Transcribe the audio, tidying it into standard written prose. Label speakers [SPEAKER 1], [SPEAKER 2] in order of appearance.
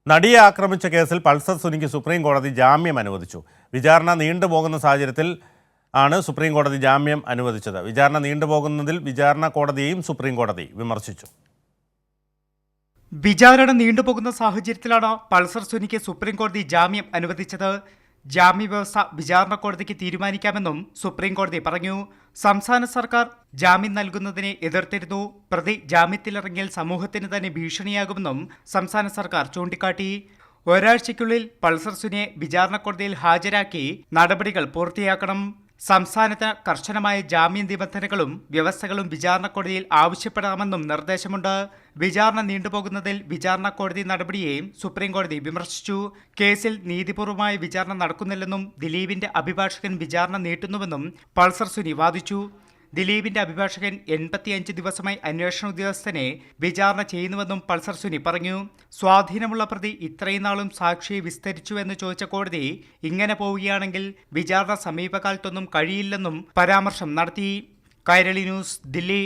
[SPEAKER 1] നടിയെ ആക്രമിച്ച കേസിൽ പൾസർ സുനിക്ക് സുപ്രീം കോടതി ജാമ്യം അനുവദിച്ചു. വിചാരണ നീണ്ടുപോകുന്ന സാഹചര്യത്തിൽ ആണ് സുപ്രീം കോടതി ജാമ്യം അനുവദിച്ചത്. വിചാരണ നീണ്ടുപോകുന്നതിൽ വിചാരണ കോടതിയെയും സുപ്രീം കോടതി വിമർശിച്ചു.
[SPEAKER 2] വിചാരണ നീണ്ടുപോകുന്ന സാഹചര്യത്തിലാണ് പൾസർ സുനിക്ക് സുപ്രീം കോടതി ജാമ്യം അനുവദിച്ചത്. ജാമ്യവ്യവസ്ഥ വിചാരണ കോടതിക്ക് തീരുമാനിക്കാമെന്നും സുപ്രീം കോടതി പറഞ്ഞു. സംസ്ഥാന സർക്കാർ ജാമ്യം നൽകുന്നതിനെ എതിർത്തിരുന്നു. പ്രതി ജാമ്യത്തിലിറങ്ങിയാൽ സമൂഹത്തിന് തന്നെ ഭീഷണിയാകുമെന്നും സംസ്ഥാന സർക്കാർ ചൂണ്ടിക്കാട്ടി. ഒരാഴ്ചയ്ക്കുള്ളിൽ പൾസർ സുനിയെ വിചാരണ കോടതിയിൽ ഹാജരാക്കി നടപടികൾ പൂർത്തിയാക്കണം. സംസ്ഥാനത്ത് കർശനമായ ജാമ്യ നിബന്ധനകളും വ്യവസ്ഥകളും വിചാരണ കോടതിയിൽ ആവശ്യപ്പെടാമെന്നും നിർദ്ദേശമുണ്ട്. വിചാരണ നീണ്ടുപോകുന്നതിൽ വിചാരണ കോടതി നടപടിയെയും സുപ്രീം കോടതി വിമർശിച്ചു. കേസിൽ നീതിപൂർവമായ വിചാരണ നടക്കുന്നില്ലെന്നും ദിലീപിന്റെ അഭിഭാഷകൻ വിചാരണ നീട്ടുന്നുവെന്നും പൾസർ സുനി വാദിച്ചു. ദിലീപിന്റെ അഭിഭാഷകൻ 85 ദിവസമായി അന്വേഷണ ഉദ്യോഗസ്ഥനെ വിചാരണ ചെയ്യുന്നുവെന്നും പൾസർ സുനി പറഞ്ഞു. സ്വാധീനമുള്ള പ്രതി ഇത്രയും നാളും സാക്ഷിയെ വിസ്തരിച്ചുവെന്ന് ചോദിച്ച കോടതി ഇങ്ങനെ പോവുകയാണെങ്കിൽ വിചാരണ സമീപകാലത്തൊന്നും കഴിയില്ലെന്നും പരാമർശം നടത്തി. കൈരളി ന്യൂസ്, ദില്ലി.